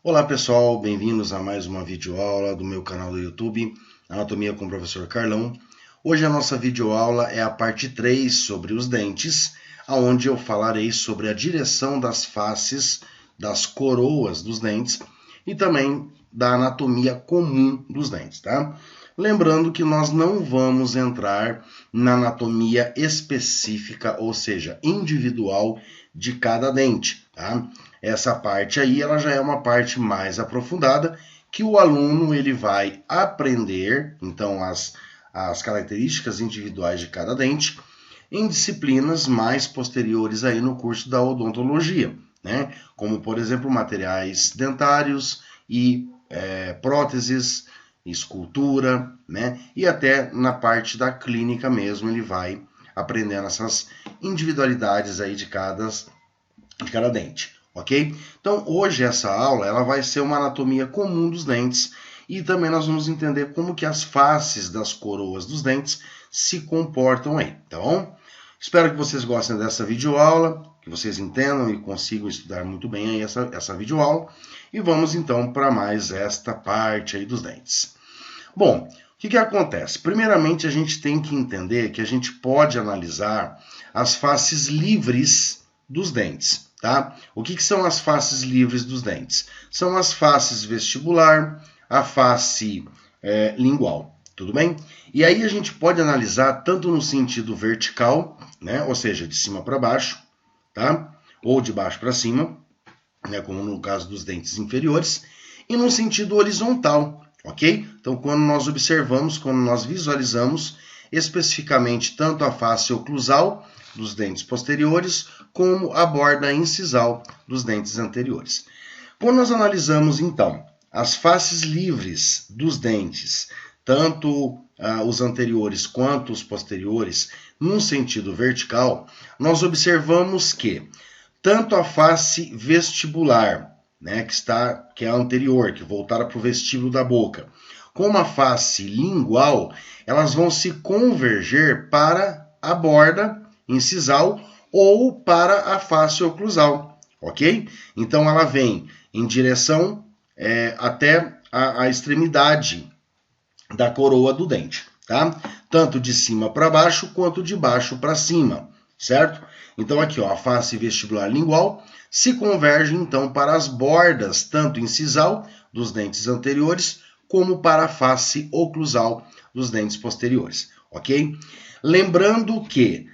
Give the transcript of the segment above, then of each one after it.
Olá pessoal, bem-vindos a mais uma videoaula do meu canal do YouTube, Anatomia com o Professor Carlão. Hoje a nossa videoaula é a parte 3 sobre os dentes, onde eu falarei sobre a direção das faces, das coroas dos dentes e também da anatomia comum dos dentes, tá? Lembrando que nós não vamos entrar na anatomia específica, ou seja, individual de cada dente, tá? Essa parte aí, ela já é uma parte mais aprofundada, que o aluno ele vai aprender, então, as características individuais de cada dente, em disciplinas mais posteriores aí no curso da odontologia, né? Como, por exemplo, materiais dentários e próteses, escultura, né? E até na parte da clínica mesmo, ele vai aprendendo essas individualidades aí de cada dente. Ok? Então, hoje essa aula ela vai ser uma anatomia comum dos dentes e também nós vamos entender como que as faces das coroas dos dentes se comportam aí, tá bom? Espero que vocês gostem dessa videoaula, que vocês entendam e consigam estudar muito bem aí essa videoaula. E vamos então para mais esta parte aí dos dentes. Bom, o que acontece? Primeiramente, a gente tem que entender que a gente pode analisar as faces livres dos dentes. Tá? O que são as faces livres dos dentes? São as faces vestibular, a face lingual, tudo bem? E aí a gente pode analisar tanto no sentido vertical, né? Ou seja, de cima para baixo, tá? Ou de baixo para cima, né? Como no caso dos dentes inferiores, e no sentido horizontal, ok? Então, quando nós observamos, quando nós visualizamos especificamente tanto a face oclusal dos dentes posteriores, como a borda incisal dos dentes anteriores. Quando nós analisamos, então, as faces livres dos dentes, tanto os anteriores quanto os posteriores, num sentido vertical, nós observamos que tanto a face vestibular, né, que é a anterior, que voltada para o vestíbulo da boca, como a face lingual, elas vão se converger para a borda incisal ou para a face oclusal, ok? Então ela vem em direção até a extremidade da coroa do dente, tá? Tanto de cima para baixo quanto de baixo para cima, certo? Então aqui, ó, a face vestibular lingual se converge então para as bordas, tanto incisal dos dentes anteriores, como para a face oclusal dos dentes posteriores, ok? Lembrando que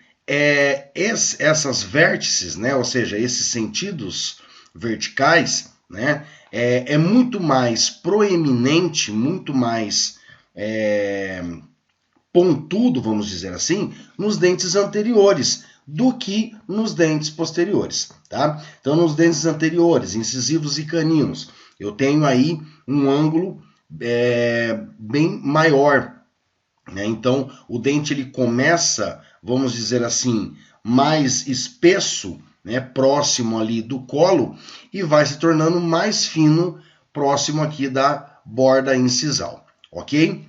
essas vértices, né, ou seja, esses sentidos verticais, né, é muito mais proeminente, muito mais pontudo, vamos dizer assim, nos dentes anteriores do que nos dentes posteriores, tá? Então, nos dentes anteriores, incisivos e caninos, eu tenho aí um ângulo bem maior, né? Então, o dente ele começa, vamos dizer assim, mais espesso, né, próximo ali do colo e vai se tornando mais fino próximo aqui da borda incisal, ok?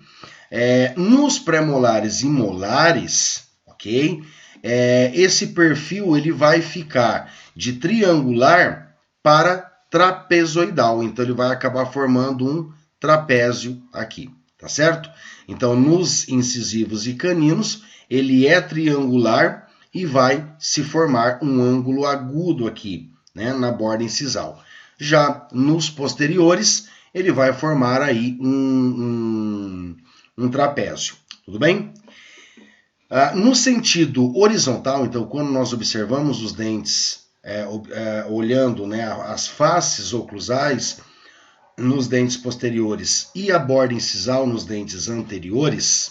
Nos pré-molares e molares, ok? Esse perfil ele vai ficar de triangular para trapezoidal, então ele vai acabar formando um trapézio aqui, tá certo? Então, nos incisivos e caninos, ele é triangular e vai se formar um ângulo agudo aqui, né, na borda incisal. Já nos posteriores, ele vai formar aí um trapézio, tudo bem? No sentido horizontal, então, quando nós observamos os dentes, olhando, né, as faces oclusais nos dentes posteriores e a borda incisal nos dentes anteriores,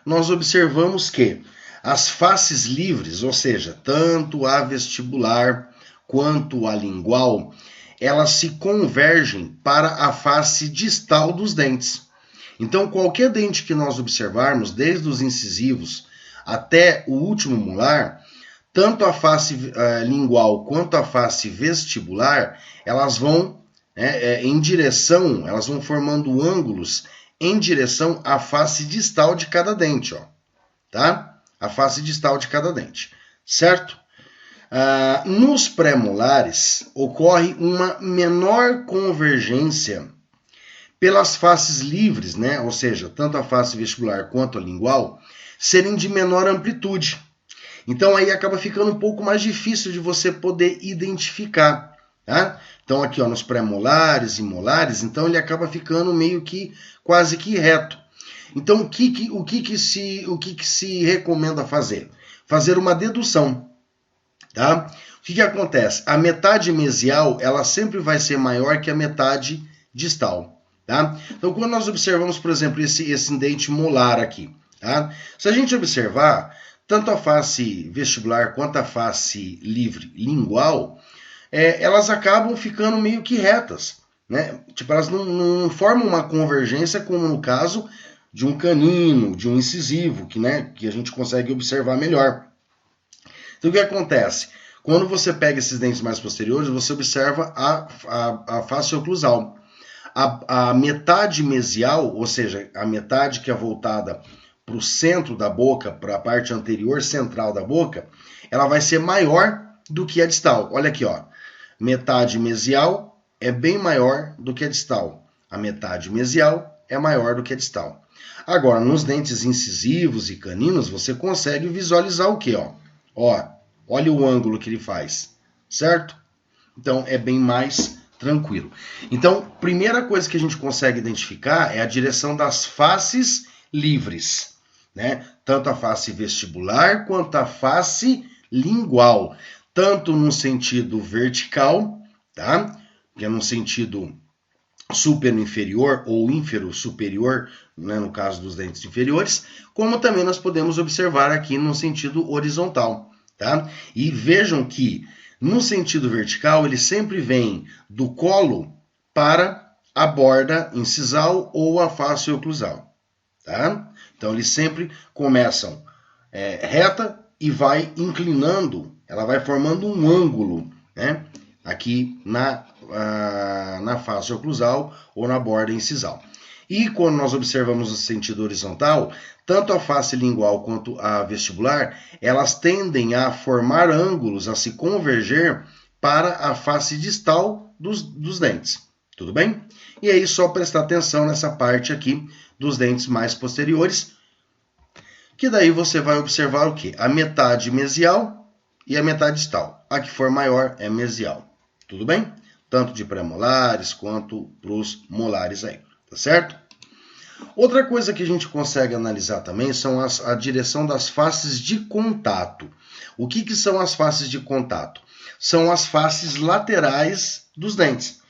nós observamos que as faces livres, ou seja, tanto a vestibular quanto a lingual, elas se convergem para a face distal dos dentes. Então, qualquer dente que nós observarmos, desde os incisivos até o último molar, tanto a face lingual quanto a face vestibular, elas vão em direção, elas vão formando ângulos em direção à face distal de cada dente, ó, tá? A face distal de cada dente, certo? Nos pré-molares, ocorre uma menor convergência pelas faces livres, né? Ou seja, tanto a face vestibular quanto a lingual, serem de menor amplitude. Então aí acaba ficando um pouco mais difícil de você poder identificar. Tá? Então aqui ó, nos pré-molares e molares, então ele acaba ficando meio que quase que reto. Então o que se recomenda fazer? Fazer uma dedução. Tá? O que acontece? A metade mesial ela sempre vai ser maior que a metade distal. Tá? Então quando nós observamos, por exemplo, esse dente molar aqui, tá? Se a gente observar, tanto a face vestibular quanto a face livre lingual, elas acabam ficando meio que retas. Né? Tipo, elas não formam uma convergência como no caso de um canino, de um incisivo, que a gente consegue observar melhor. Então o que acontece? Quando você pega esses dentes mais posteriores, você observa a face oclusal. A metade mesial, ou seja, a metade que é voltada para o centro da boca, para a parte anterior central da boca, ela vai ser maior do que a distal. Olha aqui, ó. Metade mesial é bem maior do que a distal. A metade mesial é maior do que a distal. Agora, nos dentes incisivos e caninos, você consegue visualizar o quê? Ó, olha o ângulo que ele faz, certo? Então, é bem mais tranquilo. Então, primeira coisa que a gente consegue identificar é a direção das faces livres, né? Tanto a face vestibular quanto a face lingual, tanto no sentido vertical, tá? Que é no sentido supero-inferior ou infero-superior, né, no caso dos dentes inferiores, como também nós podemos observar aqui no sentido horizontal, tá? E vejam que no sentido vertical, ele sempre vem do colo para a borda incisal ou a face oclusal. Tá? Então, eles sempre começam reta e vai inclinando, ela vai formando um ângulo, né? Aqui na face oclusal ou na borda incisal. E quando nós observamos o sentido horizontal, tanto a face lingual quanto a vestibular, elas tendem a formar ângulos, a se converger para a face distal dos dentes. Tudo bem? E aí só prestar atenção nessa parte aqui dos dentes mais posteriores, que daí você vai observar o quê? A metade mesial e a metade distal. A que for maior é mesial. Tudo bem? Tanto de pré-molares quanto para os molares aí. Tá certo? Outra coisa que a gente consegue analisar também são a direção das faces de contato. O que são as faces de contato? São as faces laterais dos dentes,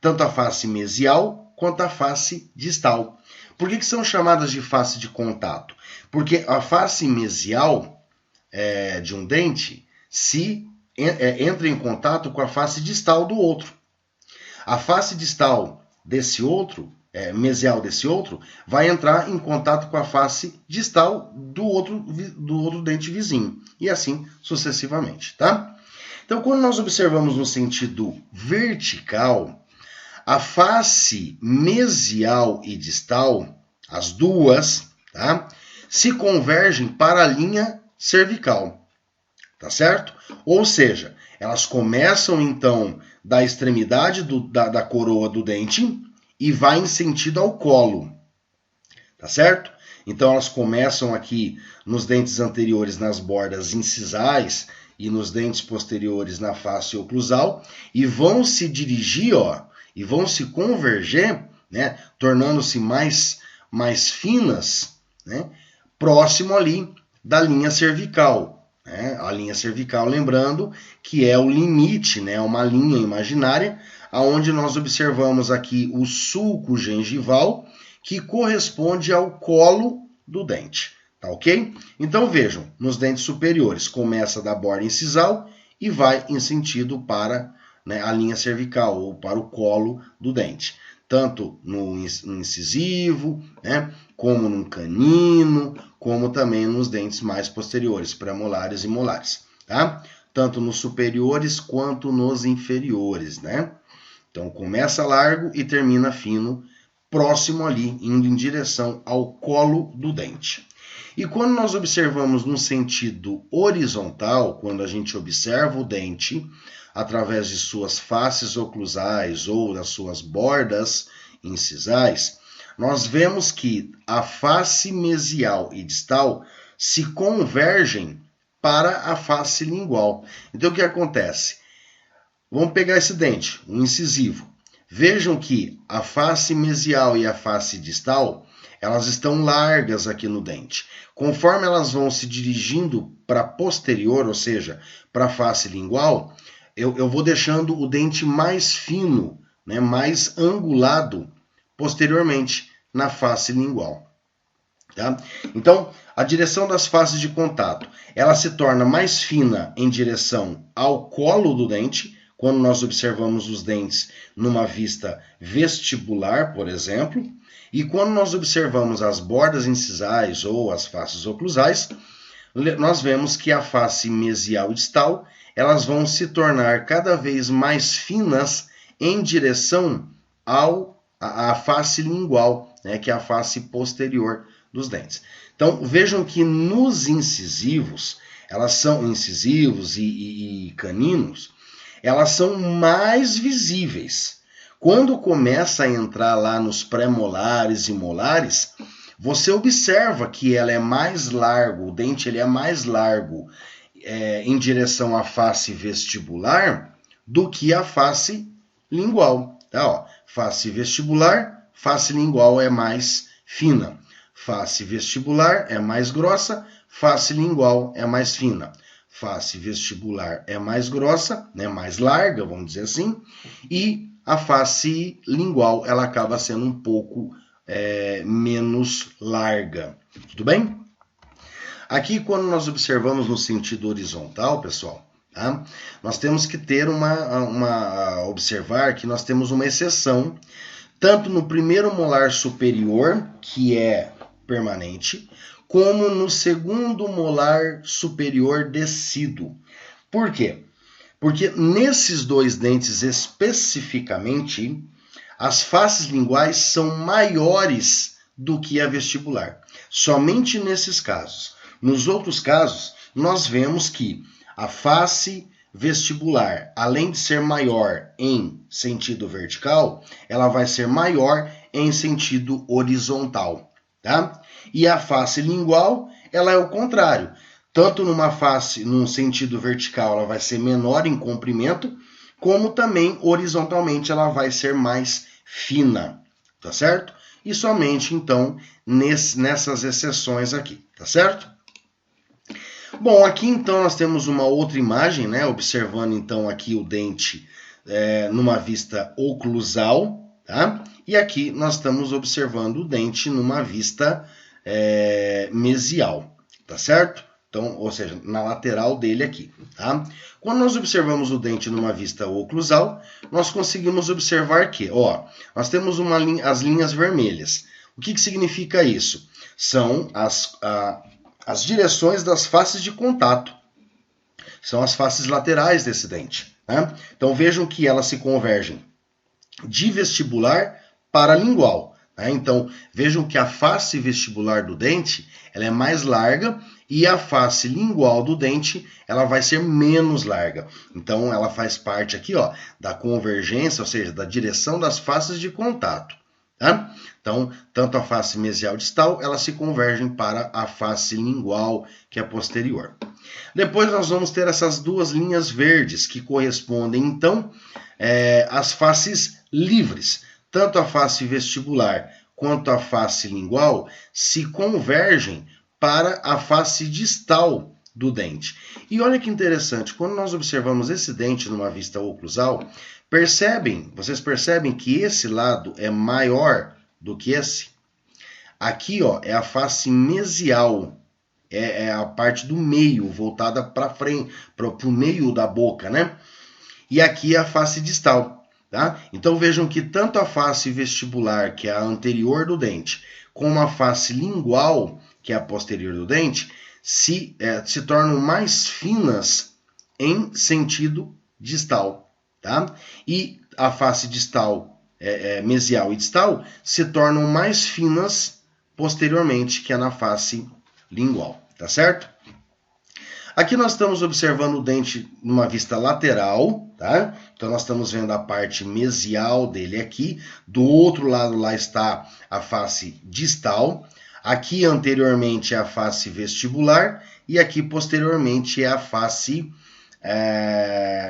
tanto a face mesial quanto a face distal. Por que são chamadas de face de contato? Porque a face mesial de um dente entra em contato com a face distal do outro. A face distal desse outro, mesial desse outro, vai entrar em contato com a face distal do outro dente vizinho. E assim sucessivamente, tá? Então, quando nós observamos no sentido vertical, a face mesial e distal, as duas, tá, se convergem para a linha cervical, tá certo? Ou seja, elas começam então da extremidade da coroa do dente e vai em sentido ao colo, tá certo? Então elas começam aqui nos dentes anteriores nas bordas incisais e nos dentes posteriores na face oclusal e vão se dirigir, e vão se converger, né, tornando-se mais finas, né, próximo ali da linha cervical. A linha cervical, lembrando que é o limite, né, uma linha imaginária, onde nós observamos aqui o sulco gengival, que corresponde ao colo do dente. Tá ok? Então vejam, nos dentes superiores começa da borda incisal e vai em sentido para, né, a linha cervical ou para o colo do dente. Tanto no incisivo, né, como no canino, como também nos dentes mais posteriores, pré-molares e molares. Tá? Tanto nos superiores quanto nos inferiores. Né? Então começa largo e termina fino, próximo ali, indo em direção ao colo do dente. E quando nós observamos no sentido horizontal, quando a gente observa o dente através de suas faces oclusais ou das suas bordas incisais, nós vemos que a face mesial e distal se convergem para a face lingual. Então o que acontece? Vamos pegar esse dente, um incisivo. Vejam que a face mesial e a face distal, elas estão largas aqui no dente. Conforme elas vão se dirigindo para posterior, ou seja, para a face lingual, eu vou deixando o dente mais fino, né, mais angulado posteriormente na face lingual. Tá? Então, a direção das faces de contato, ela se torna mais fina em direção ao colo do dente, quando nós observamos os dentes numa vista vestibular, por exemplo, e quando nós observamos as bordas incisais ou as faces oclusais, nós vemos que a face mesial e distal, elas vão se tornar cada vez mais finas em direção à face lingual, né, que é a face posterior dos dentes. Então, vejam que nos incisivos, elas são incisivos e caninos, elas são mais visíveis. Quando começa a entrar lá nos pré-molares e molares, você observa que ela é mais largo, o dente ele é mais largo em direção à face vestibular do que a face lingual. Tá, ó, face vestibular, face lingual é mais fina. Face vestibular é mais grossa, face lingual é mais fina. Face vestibular é mais grossa, né, mais larga, vamos dizer assim, e a face lingual ela acaba sendo um pouco menos larga. Tudo bem? Aqui, quando nós observamos no sentido horizontal, pessoal, tá, nós temos que ter observar que nós temos uma exceção, tanto no primeiro molar superior, que é permanente, como no segundo molar superior descido. Por quê? Porque nesses dois dentes especificamente, as faces linguais são maiores do que a vestibular. Somente nesses casos. Nos outros casos, nós vemos que a face vestibular, além de ser maior em sentido vertical, ela vai ser maior em sentido horizontal. Tá? E a face lingual, ela é o contrário. Tanto numa face, num sentido vertical, ela vai ser menor em comprimento, como também horizontalmente ela vai ser mais fina, tá certo? E somente, então, nessas exceções aqui, tá certo? Bom, aqui então nós temos uma outra imagem, né? Observando então aqui o dente numa vista oclusal, tá? E aqui nós estamos observando o dente numa vista mesial, tá certo? Então, ou seja, na lateral dele aqui, tá? Quando nós observamos o dente numa vista oclusal, nós conseguimos observar que, ó, nós temos as linhas vermelhas. O que significa isso? São as direções das faces de contato. São as faces laterais desse dente, né? Então, vejam que elas se convergem de vestibular para lingual. Né? Então, vejam que a face vestibular do dente ela é mais larga e a face lingual do dente ela vai ser menos larga. Então, ela faz parte aqui, ó, da convergência, ou seja, da direção das faces de contato. Tá? Então, tanto a face mesial distal, elas se convergem para a face lingual, que é posterior. Depois nós vamos ter essas duas linhas verdes, que correspondem, então, às faces livres. Tanto a face vestibular quanto a face lingual se convergem para a face distal do dente. E olha que interessante, quando nós observamos esse dente numa vista oclusal, vocês percebem que esse lado é maior do que esse? Aqui, ó, é a face mesial, é a parte do meio, voltada para frente, para o meio da boca, né? E aqui é a face distal. Tá? Então vejam que tanto a face vestibular, que é a anterior do dente, como a face lingual, que é a posterior do dente, se tornam mais finas em sentido distal. Tá? E a face distal, mesial e distal, se tornam mais finas posteriormente, que é na face lingual, tá certo? Aqui nós estamos observando o dente numa vista lateral, tá? Então nós estamos vendo a parte mesial dele aqui. Do outro lado lá está a face distal. Aqui anteriormente é a face vestibular e aqui posteriormente é a face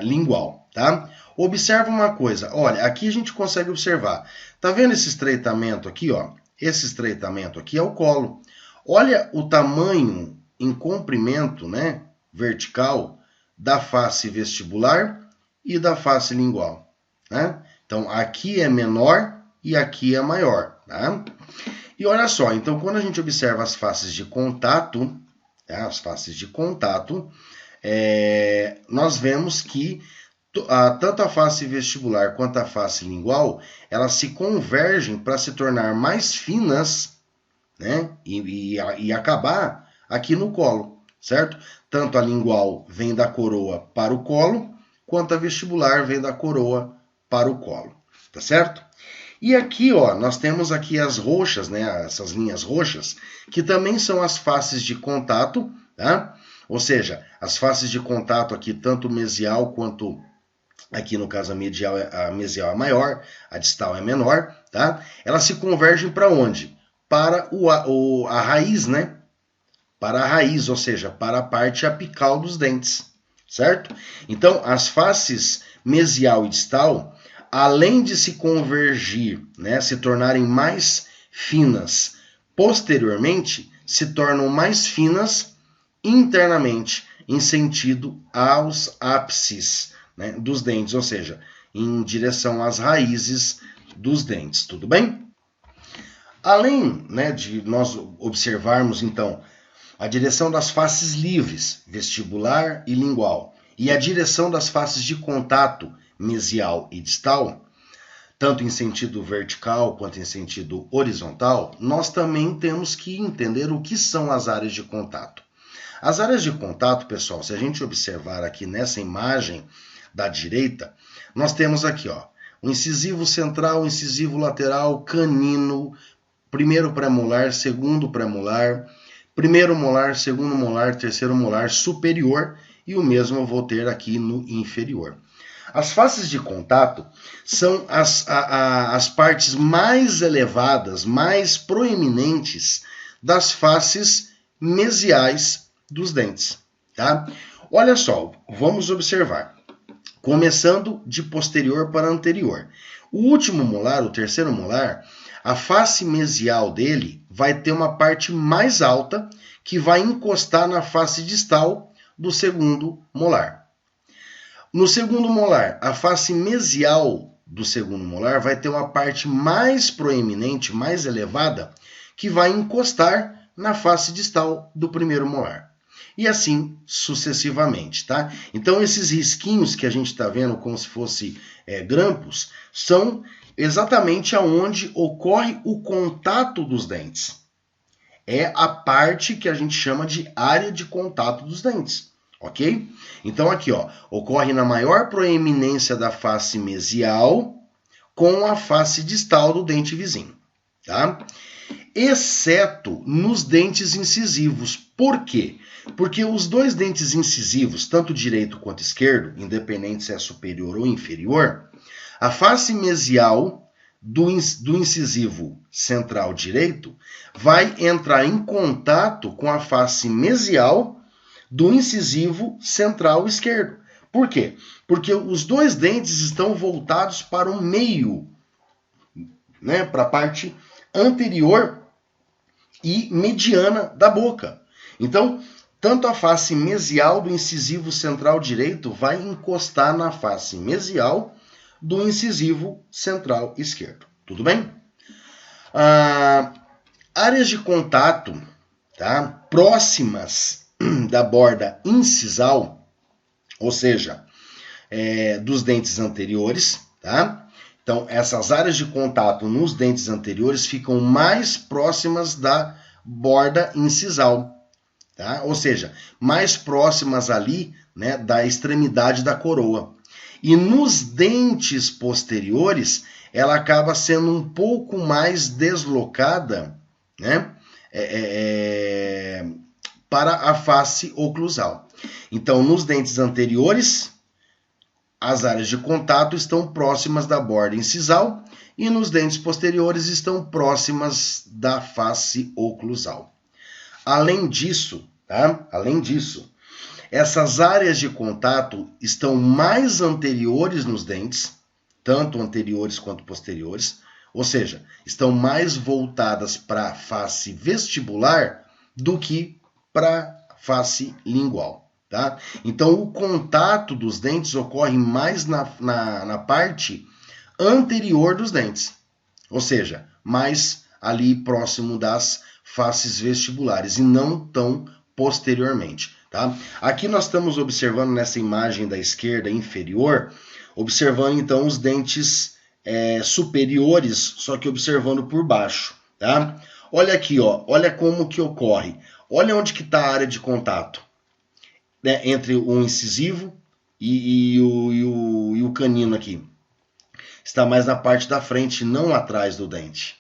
lingual, tá? Observa uma coisa, olha, aqui a gente consegue observar. Tá vendo esse estreitamento aqui, ó? Esse estreitamento aqui é o colo. Olha o tamanho em comprimento, né, vertical da face vestibular e da face lingual, né? Então aqui é menor e aqui é maior, tá? E olha só, então quando a gente observa as faces de contato, tá? As faces de contato, nós vemos que tanto a face vestibular quanto a face lingual, elas se convergem para se tornar mais finas, né? E acabar aqui no colo, certo? Tanto a lingual vem da coroa para o colo, quanto a vestibular vem da coroa para o colo, tá certo? E aqui, ó, nós temos aqui as roxas, né? Essas linhas roxas, que também são as faces de contato, tá? Ou seja, as faces de contato aqui, tanto mesial quanto aqui no caso a mesial é maior, a distal é menor, tá? Elas se convergem para onde? Para a raiz, né? Para a raiz, ou seja, para a parte apical dos dentes, certo? Então, as faces mesial e distal, além de se convergir, né, se tornarem mais finas posteriormente, se tornam mais finas internamente, em sentido aos ápices, né, dos dentes, ou seja, em direção às raízes dos dentes, tudo bem? Além, né, de nós observarmos, então, a direção das faces livres, vestibular e lingual, e a direção das faces de contato, mesial e distal, tanto em sentido vertical quanto em sentido horizontal, nós também temos que entender o que são as áreas de contato. As áreas de contato, pessoal, se a gente observar aqui nessa imagem da direita, nós temos aqui, ó, o incisivo central, o incisivo lateral, canino, primeiro premolar, segundo premolar, primeiro molar, segundo molar, terceiro molar superior, e o mesmo eu vou ter aqui no inferior. As faces de contato são as partes mais elevadas, mais proeminentes das faces mesiais dos dentes, tá? Olha só, vamos observar. Começando de posterior para anterior. O último molar, o terceiro molar, a face mesial dele vai ter uma parte mais alta que vai encostar na face distal do segundo molar. No segundo molar, a face mesial do segundo molar vai ter uma parte mais proeminente, mais elevada, que vai encostar na face distal do primeiro molar. E assim sucessivamente, tá? Então, esses risquinhos que a gente está vendo como se fosse grampos, são exatamente aonde ocorre o contato dos dentes. É a parte que a gente chama de área de contato dos dentes, ok? Então, aqui, ó, ocorre na maior proeminência da face mesial com a face distal do dente vizinho, tá? Exceto nos dentes incisivos. Por quê? Porque os dois dentes incisivos, tanto direito quanto esquerdo, independente se é superior ou inferior, a face mesial do incisivo central direito vai entrar em contato com a face mesial do incisivo central esquerdo. Por quê? Porque os dois dentes estão voltados para o meio, né, para a parte anterior e mediana da boca. Então, tanto a face mesial do incisivo central direito vai encostar na face mesial do incisivo central esquerdo. Tudo bem? Áreas de contato, tá, próximas da borda incisal, ou seja, dos dentes anteriores, tá? Então, essas áreas de contato nos dentes anteriores ficam mais próximas da borda incisal, tá? Ou seja, mais próximas ali, né, da extremidade da coroa. E nos dentes posteriores, ela acaba sendo um pouco mais deslocada, né, para a face oclusal. Então, nos dentes anteriores, as áreas de contato estão próximas da borda incisal e nos dentes posteriores estão próximas da face oclusal. Além disso, essas áreas de contato estão mais anteriores nos dentes, tanto anteriores quanto posteriores, ou seja, estão mais voltadas para a face vestibular do que para a face lingual. Tá? Então, o contato dos dentes ocorre mais na parte anterior dos dentes, ou seja, mais ali próximo das faces vestibulares e não tão posteriormente. Tá? Aqui nós estamos observando nessa imagem da esquerda inferior, observando então os dentes superiores, só que observando por baixo. Tá? Olha aqui, ó, olha como que ocorre. Olha onde que está a área de contato, né, entre o incisivo e o canino aqui. Está mais na parte da frente, não atrás do dente.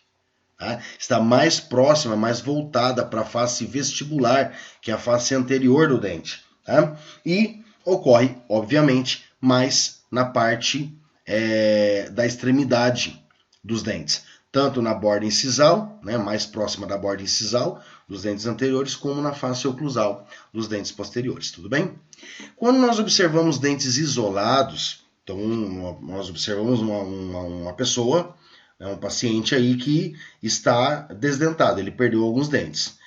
Tá? Está mais próxima, mais voltada para a face vestibular, que é a face anterior do dente. Tá? E ocorre, obviamente, mais na parte da extremidade dos dentes. Tanto na borda incisal, né, mais próxima da borda incisal dos dentes anteriores, como na face oclusal dos dentes posteriores, tudo bem? Quando nós observamos dentes isolados, então nós observamos uma pessoa, um paciente aí que está desdentado, ele perdeu alguns dentes.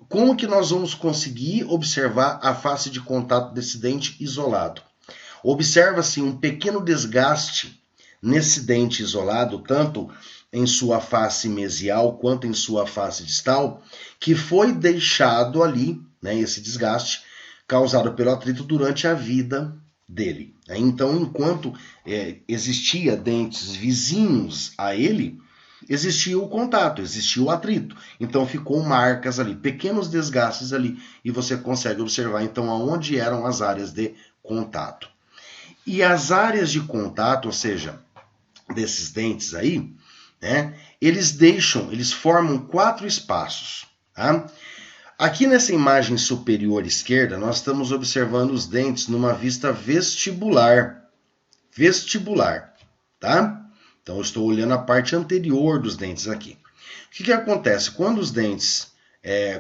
Como que nós vamos conseguir observar a face de contato desse dente isolado? Observa-se um pequeno desgaste nesse dente isolado, tanto em sua face mesial quanto em sua face distal, que foi deixado ali, né, esse desgaste causado pelo atrito durante a vida dele. Então, enquanto existia dentes vizinhos a ele, existia o contato, existia o atrito. Então, ficou marcas ali, pequenos desgastes ali, e você consegue observar, então, aonde eram as áreas de contato. E as áreas de contato, ou seja, desses dentes aí, né, eles formam 4 espaços. Tá? Aqui nessa imagem superior esquerda, nós estamos observando os dentes numa vista vestibular. Vestibular, tá? Então, eu estou olhando a parte anterior dos dentes aqui. O que acontece? Quando os dentes,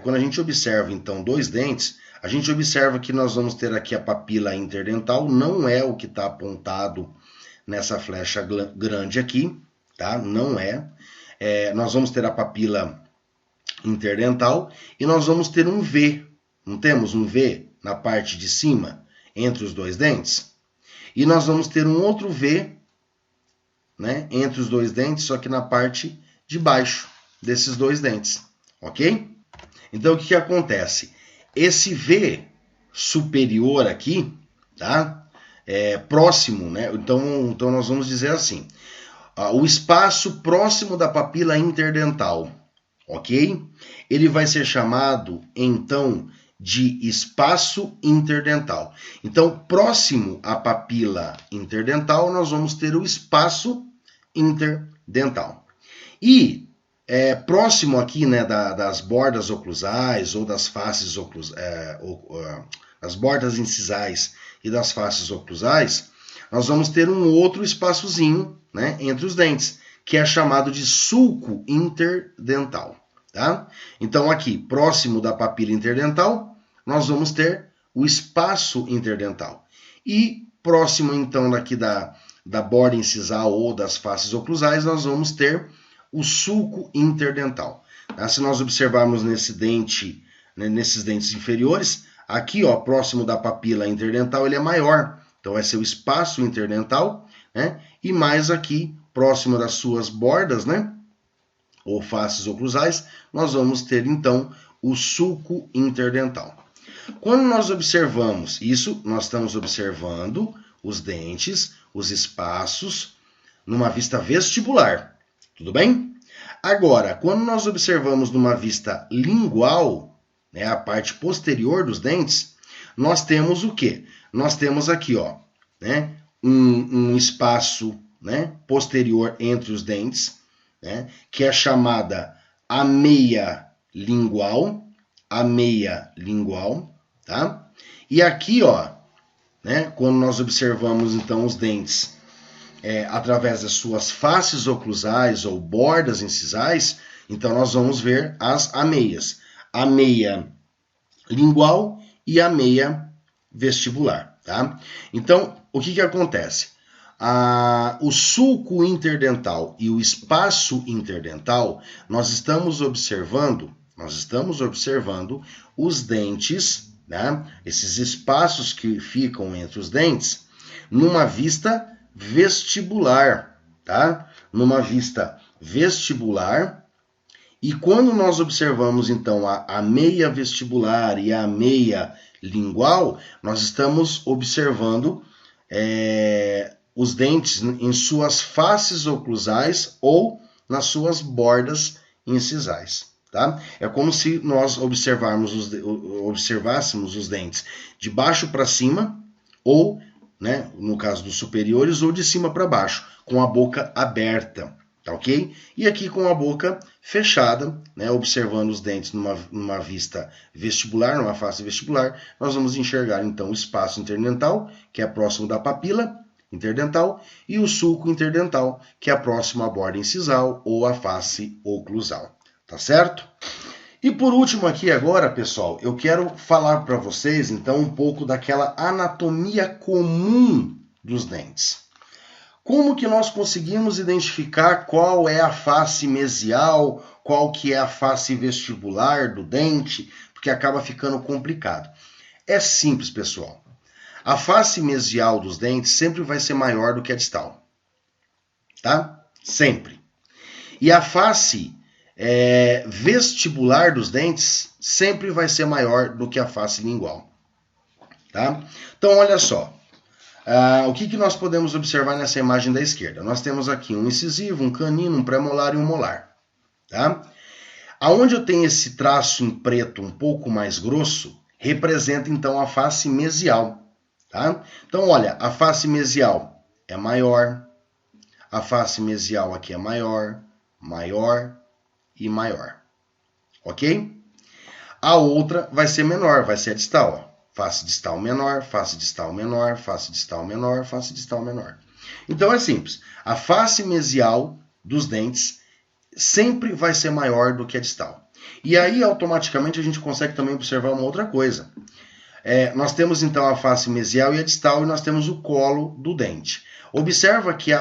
quando a gente observa, então, 2 dentes, a gente observa que nós vamos ter aqui a papila interdental, não é o que está apontado nessa flecha grande aqui, tá? Não é. Nós vamos ter a papila interdental e nós vamos ter um V. Não temos um V na parte de cima, entre os 2 dentes? E nós vamos ter um outro V, né, entre os 2 dentes, só que na parte de baixo desses 2 dentes, ok? Então, o que acontece? Esse V superior aqui, tá? Próximo, né? Então nós vamos dizer assim, o espaço próximo da papila interdental, ok? Ele vai ser chamado, então, de espaço interdental. Então, próximo à papila interdental, nós vamos ter o espaço interdental. E próximo aqui, né, das bordas oclusais ou das faces das bordas incisais e das faces oclusais, nós vamos ter um outro espaçozinho, né, entre os dentes, que é chamado de sulco interdental. Tá? Então, aqui, próximo da papila interdental, nós vamos ter o espaço interdental. E próximo, então, daqui da borda incisal ou das faces oclusais, nós vamos ter o sulco interdental. Tá? Se nós observarmos nesse dente, né, nesses dentes inferiores, aqui, ó, próximo da papila interdental, ele é maior. Então, vai ser o espaço interdental, né? E mais aqui, próximo das suas bordas, né, ou faces oclusais, nós vamos ter, então, o sulco interdental. Quando nós observamos isso, nós estamos observando os dentes, os espaços, numa vista vestibular. Tudo bem? Agora, quando nós observamos numa vista lingual, né, a parte posterior dos dentes, nós temos o quê? Nós temos aqui, ó, né, um espaço, né, posterior entre os dentes, né, que é chamada a meia lingual, a meia lingual, tá? E aqui, ó, né, quando nós observamos então os dentes através das suas faces oclusais ou bordas incisais, então nós vamos ver as ameias. A meia lingual e a meia vestibular, tá? Então, o que acontece? O sulco interdental e o espaço interdental, nós estamos observando os dentes, né? Esses espaços que ficam entre os dentes, numa vista vestibular, tá? Numa vista vestibular. E quando nós observamos, então, a meia vestibular e a meia lingual, nós estamos observando os dentes em suas faces oclusais ou nas suas bordas incisais, tá? É como se nós observássemos os dentes de baixo para cima ou, né, no caso dos superiores, ou de cima para baixo, com a boca aberta, tá ok? E aqui com a boca fechada, né, observando os dentes numa vista vestibular, numa face vestibular, nós vamos enxergar então o espaço interdental, que é próximo da papila interdental, e o sulco interdental, que é próximo à borda incisal ou à face oclusal, tá certo? E por último aqui agora, pessoal, eu quero falar para vocês então um pouco daquela anatomia comum dos dentes. Como que nós conseguimos identificar qual é a face mesial, qual que é a face vestibular do dente, porque acaba ficando complicado. É simples, pessoal. A face mesial dos dentes sempre vai ser maior do que a distal, tá? Sempre. E a face vestibular dos dentes sempre vai ser maior do que a face lingual, tá? Então, olha só. O que nós podemos observar nessa imagem da esquerda? Nós temos aqui um incisivo, um canino, um pré-molar e um molar, tá? Aonde eu tenho esse traço em preto um pouco mais grosso, representa então a face mesial, tá? Então, olha, a face mesial é maior, a face mesial aqui é maior, maior e maior, ok? A outra vai ser menor, vai ser a distal, ó. Face distal menor, face distal menor, face distal menor, face distal menor. Então é simples. A face mesial dos dentes sempre vai ser maior do que a distal. E aí, automaticamente, a gente consegue também observar uma outra coisa. Nós temos, então, a face mesial e a distal, e nós temos o colo do dente. Observa que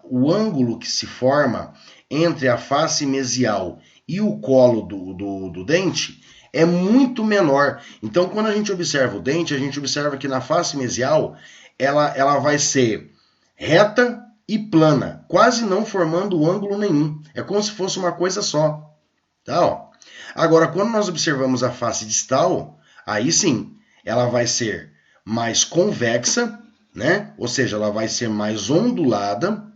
o ângulo que se forma entre a face mesial e o colo do dente é muito menor. Então, quando a gente observa o dente, a gente observa que na face mesial ela vai ser reta e plana, quase não formando ângulo nenhum. É como se fosse uma coisa só. Tá, ó. Agora, quando nós observamos a face distal, aí sim, ela vai ser mais convexa, né? Ou seja, ela vai ser mais ondulada,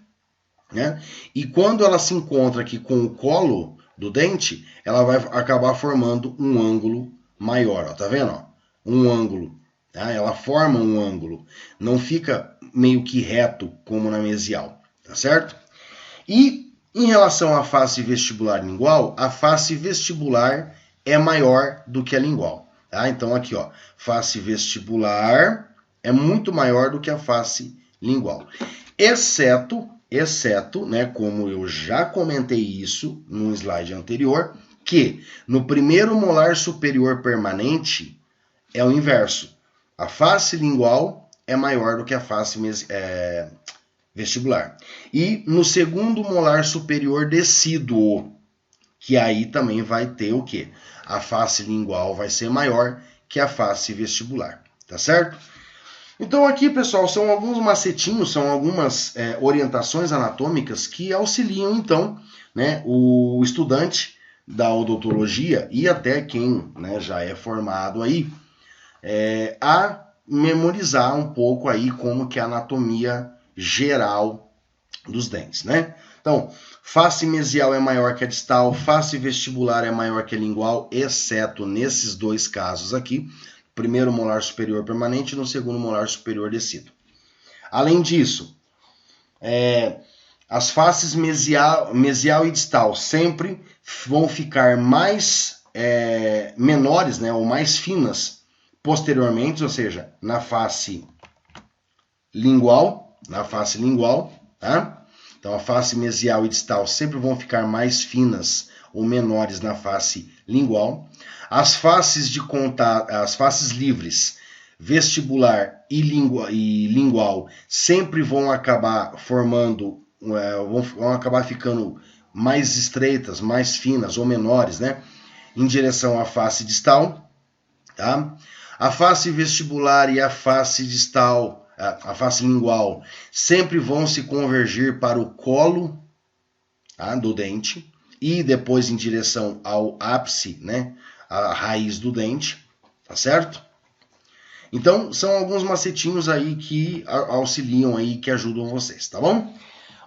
né? E quando ela se encontra aqui com o colo do dente, ela vai acabar formando um ângulo maior, ó, tá vendo? Ó? Um ângulo, tá? Ela forma um ângulo, não fica meio que reto como na mesial, tá certo? E em relação à face vestibular lingual, a face vestibular é maior do que a lingual, tá? Então aqui, ó, face vestibular é muito maior do que a face lingual, exceto, né, como eu já comentei isso no slide anterior, que no primeiro molar superior permanente é o inverso. A face lingual é maior do que a face vestibular. E no segundo molar superior decíduo, que aí também vai ter o quê? A face lingual vai ser maior que a face vestibular, tá certo? Então aqui, pessoal, são alguns macetinhos, são algumas orientações anatômicas que auxiliam, então, né, o estudante da odontologia e até quem, né, já é formado aí, a memorizar um pouco aí como que é a anatomia geral dos dentes, né? Então, face mesial é maior que a distal, face vestibular é maior que a lingual, exceto nesses dois casos aqui, primeiro molar superior permanente e no segundo molar superior decíduo. Além disso, as faces mesial e distal sempre vão ficar mais menores, né, ou mais finas posteriormente, ou seja, na face lingual, tá? Então a face mesial e distal sempre vão ficar mais finas ou menores na face lingual. As faces de contato, as faces livres, vestibular e lingual, sempre vão acabar formando, vão acabar ficando mais estreitas, mais finas ou menores, né? Em direção à face distal, tá? A face vestibular e a face distal, a face lingual, sempre vão se convergir para o colo, tá, do dente e depois em direção ao ápice, né, a raiz do dente, tá certo? Então, são alguns macetinhos aí que auxiliam aí, que ajudam vocês, tá bom?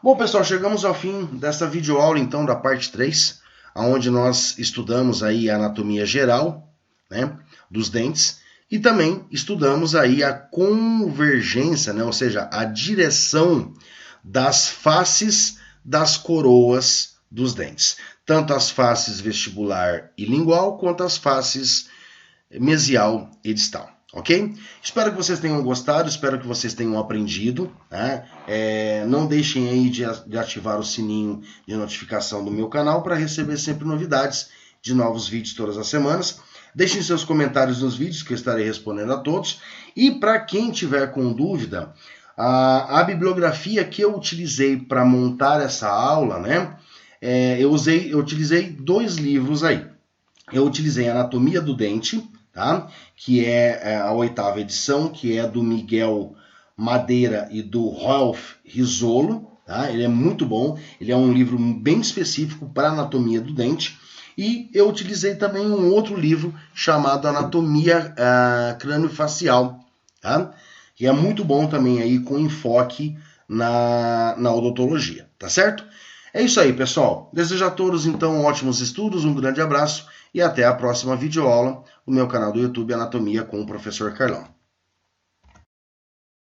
Bom, pessoal, chegamos ao fim dessa videoaula, então, da parte 3, onde nós estudamos aí a anatomia geral, né, dos dentes, e também estudamos aí a convergência, né, ou seja, a direção das faces das coroas dos dentes. Tanto as faces vestibular e lingual, quanto as faces mesial e distal. Ok? Espero que vocês tenham gostado, espero que vocês tenham aprendido. Né? Não deixem aí de ativar o sininho de notificação do meu canal para receber sempre novidades de novos vídeos todas as semanas. Deixem seus comentários nos vídeos que eu estarei respondendo a todos. E para quem tiver com dúvida, a bibliografia que eu utilizei para montar essa aula, né? Eu utilizei 2 livros aí. Eu utilizei Anatomia do Dente, tá? Que é a 8ª edição, que é do Miguel Madeira e do Rolf Risolo. Tá? Ele é muito bom, ele é um livro bem específico para anatomia do dente. E eu utilizei também um outro livro chamado Anatomia Crâniofacial, tá? Que é muito bom também aí, com enfoque na odontologia, tá certo? É isso aí, pessoal. Desejo a todos, então, ótimos estudos, um grande abraço e até a próxima videoaula no meu canal do YouTube Anatomia com o Professor Carlão.